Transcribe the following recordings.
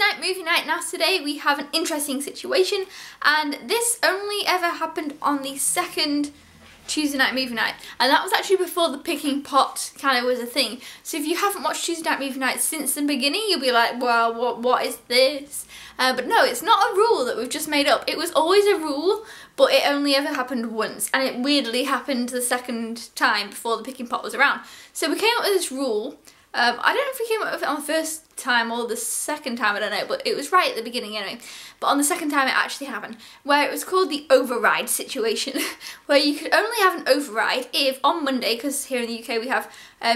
night movie night. Now today we have an interesting situation, and this only ever happened on the second Tuesday night movie night, and that was actually before the picking pot kind of was a thing. So if you haven't watched Tuesday night movie night since the beginning, you'll be like, well, what is this? But no, it's not a rule that we've just made up. It was always a rule, but it only ever happened once, and it weirdly happened the second time before the picking pot was around. So we came up with this rule. I don't know if we came up with it on the first time or the second time, I don't know, but it was right at the beginning anyway. But on the second time it actually happened, where it was called the override situation, where you could only have an override if on Monday, because here in the UK we have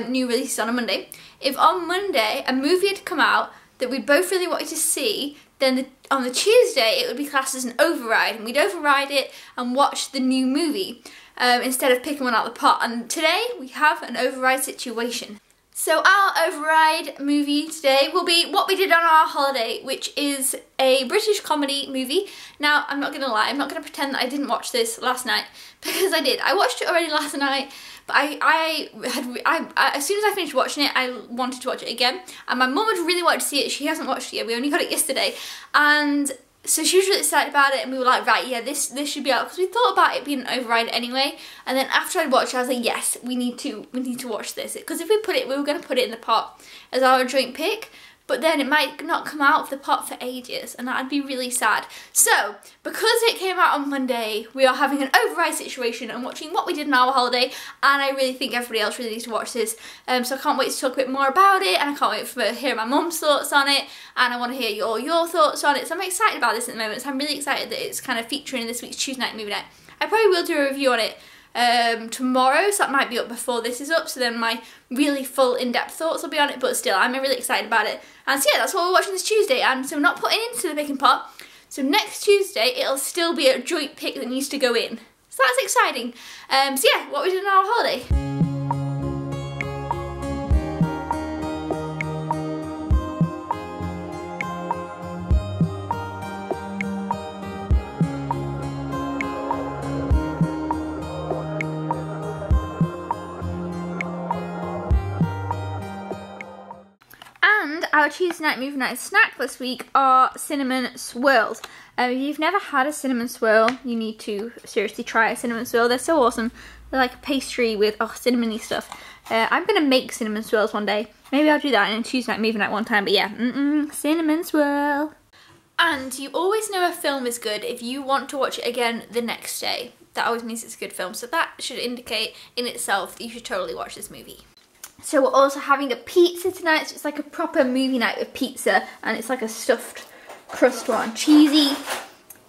new releases on a Monday, if on Monday a movie had come out that we both really wanted to see, then on the Tuesday it would be classed as an override, and we'd override it and watch the new movie instead of picking one out of the pot. And today we have an override situation. So our override movie today will be What We Did on Our Holiday, which is a British comedy movie. Now, I'm not going to lie, I'm not going to pretend that I didn't watch this last night, because I did. I watched it already last night, but as soon as I finished watching it, I wanted to watch it again. And my mum had really wanted to see it. She hasn't watched it yet. We only got it yesterday. And so she was really excited about it, and we were like, right, yeah, this should be out, because we thought about it being an override anyway. And then after I'd watched it, I was like, yes, we need to watch this, because if we were going to put it in the pot as our joint pick, but then it might not come out of the pot for ages, and that'd be really sad. So because it came out on Monday, we are having an override situation and watching What We Did on Our Holiday, and I really think everybody else really needs to watch this. So I can't wait to talk a bit more about it, and I can't wait to hear my mum's thoughts on it, and I want to hear your thoughts on it. So I'm excited about this at the moment. So I'm really excited that it's kind of featuring in this week's Tuesday night movie night. I probably will do a review on it tomorrow, so that might be up before this is up, so then my really full in-depth thoughts will be on it, but still, I'm really excited about it. And so yeah, that's what we're watching this Tuesday, and so we're not putting into the picking pot, so next Tuesday it'll still be a joint pick that needs to go in. So that's exciting. So yeah, What We Did on Our Holiday. Our Tuesday night movie night snack this week are cinnamon swirls. If you've never had a cinnamon swirl, you need to seriously try a cinnamon swirl. They're so awesome. They're like a pastry with cinnamony stuff. I'm gonna make cinnamon swirls one day. Maybe I'll do that in a Tuesday night movie night one time. But yeah, cinnamon swirl. And you always know a film is good if you want to watch it again the next day. That always means it's a good film. So that should indicate in itself that you should totally watch this movie. So we're also having a pizza tonight, so it's like a proper movie night with pizza, and it's like a stuffed crust one. Cheesy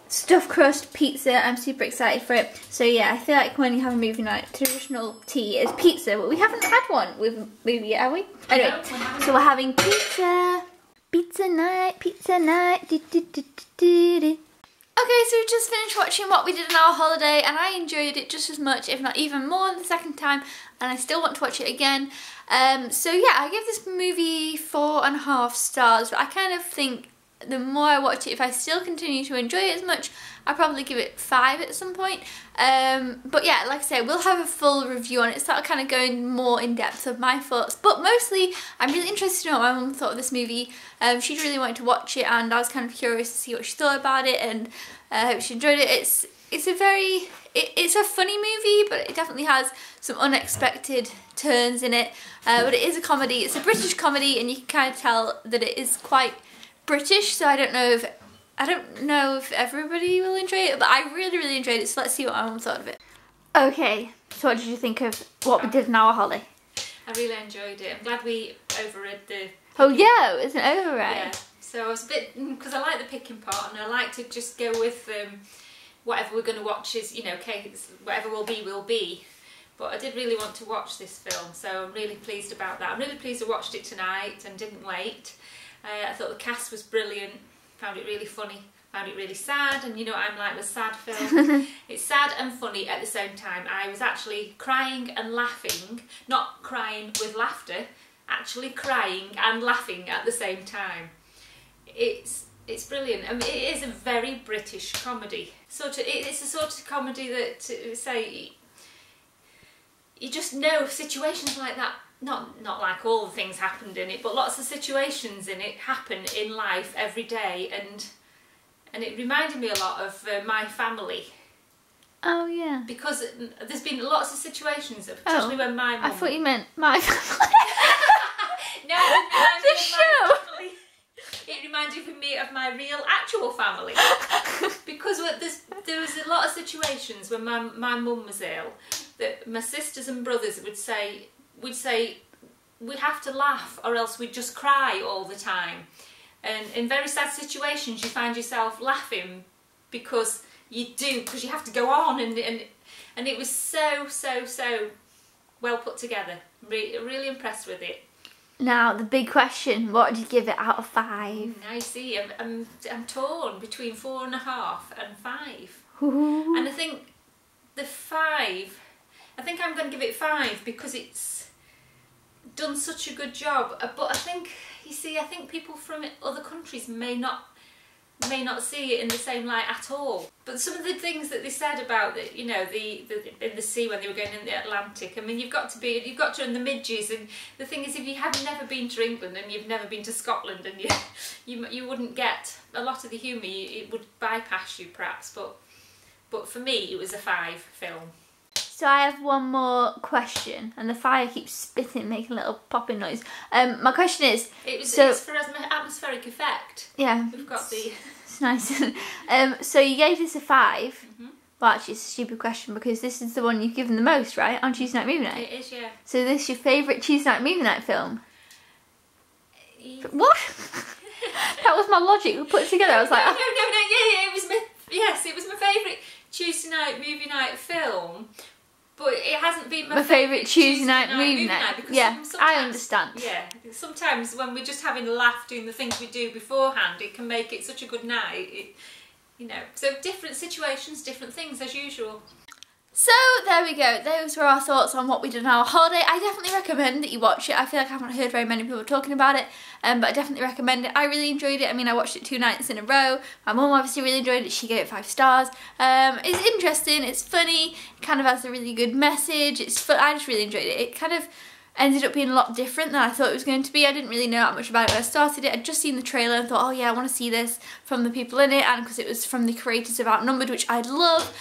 stuffed crust pizza. I'm super excited for it. So yeah, I feel like when you have a movie night, traditional tea is pizza, but we haven't had one with movie yet, have we? Anyway, so we're having pizza. Pizza night, pizza night. Okay, so we just finished watching What We Did on Our Holiday, and I enjoyed it just as much, if not even more, the second time, and I still want to watch it again. So yeah, I give this movie 4.5 stars, but I kind of think the more I watch it, if I still continue to enjoy it as much, I'll probably give it 5 at some point. But yeah, like I say, we'll have a full review on it, so that'll kind of go in more in depth of my thoughts. But mostly, I'm really interested to know what my mum thought of this movie. She really wanted to watch it, and I was kind of curious to see what she thought about it, and I hope she enjoyed it. It's a funny movie, but it definitely has some unexpected turns in it. But it is a comedy. It's a British comedy, and you can kind of tell that it is quite British. So I don't know if everybody will enjoy it, but I really enjoyed it. So let's see what my mum thought of it. Okay, so what did you think of What We Did on Our Holiday? I really enjoyed it. I'm glad we overrid the... Oh yeah, it was an override. Yeah. So I was a bit, because I like the picking pot, and I like to just go with whatever we're going to watch is, you know, okay, whatever will be. But I did really want to watch this film, so I'm really pleased about that. I'm really pleased I watched it tonight and didn't wait. I thought the cast was brilliant, found it really funny, found it really sad, and you know what I'm like with sad films. It's sad and funny at the same time. I was actually crying and laughing, not crying with laughter, actually crying and laughing at the same time. It's brilliant. I mean, it is a very British comedy. It's a sort of comedy that, say, you just know situations like that not like all the things happened in it, but lots of situations in it happen in life every day, and it reminded me a lot of my family. Oh yeah. Because there's been lots of situations, especially when my mum... I thought you meant my family. No, it The show. It reminded me of my real, actual family. Because there was a lot of situations when my mum was ill that my sisters and brothers would say, we have to laugh or else we'd just cry all the time. And in very sad situations you find yourself laughing because you have to go on, and it was so well put together. Really impressed with it. Now the big question: what would you give it out of 5? I see. I'm torn between 4.5 and 5. Ooh. And I think the 5. I think I'm going to give it 5 because it's done such a good job. But I think, you see, I think people from other countries may not see it in the same light at all. But some of the things that they said about the, you know, in the sea when they were going in the Atlantic, I mean, you've got to in the midges, and the thing is, if you have never been to England and you've never been to Scotland, and you wouldn't get a lot of the humour. It would bypass you perhaps, but for me it was a 5 film. So I have one more question, and the fire keeps spitting, making a little popping noise. My question is... It's for atmospheric effect. Yeah. We've got the... It's nice. So you gave this a 5. Mm-hmm. Well, actually it's a stupid question because this is the one you've given the most, right? On Tuesday Night Movie Night. It is, yeah. So this is your favourite Tuesday Night Movie Night film? What? That was my logic. We put it together. I was like... No, yeah. It was my favourite Tuesday Night Movie Night film. But it hasn't been my favourite Tuesday night movie night. Because yeah, I understand. Yeah, sometimes when we're just having a laugh doing the things we do beforehand, it can make it such a good night. You know, so different situations, different things as usual. So there we go, those were our thoughts on what we did on our holiday. I definitely recommend that you watch it. I feel like I haven't heard very many people talking about it, but I definitely recommend it. I really enjoyed it. I mean, I watched it 2 nights in a row. My mum obviously really enjoyed it. She gave it 5 stars. It's interesting, it's funny, it kind of has a really good message. It's fun. I just really enjoyed it. It kind of ended up being a lot different than I thought it was going to be. I didn't really know that much about it when I started it. I'd just seen the trailer and thought, oh yeah, I want to see this from the people in it, and because it was from the creators of Outnumbered, which I love.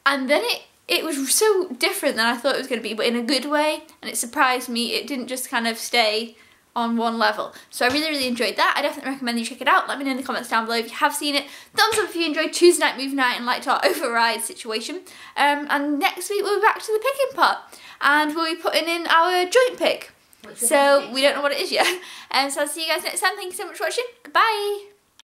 And then it was so different than I thought it was going to be, but in a good way, and it surprised me. It didn't just kind of stay on one level. So I really enjoyed that. I definitely recommend you check it out. Let me know in the comments down below if you have seen it. Thumbs up if you enjoyed Tuesday Night Movie Night and liked our override situation. And next week we'll be back to the picking pot, and we'll be putting in our joint pick. So we don't know what it is yet. So I'll see you guys next time. Thank you so much for watching. Goodbye.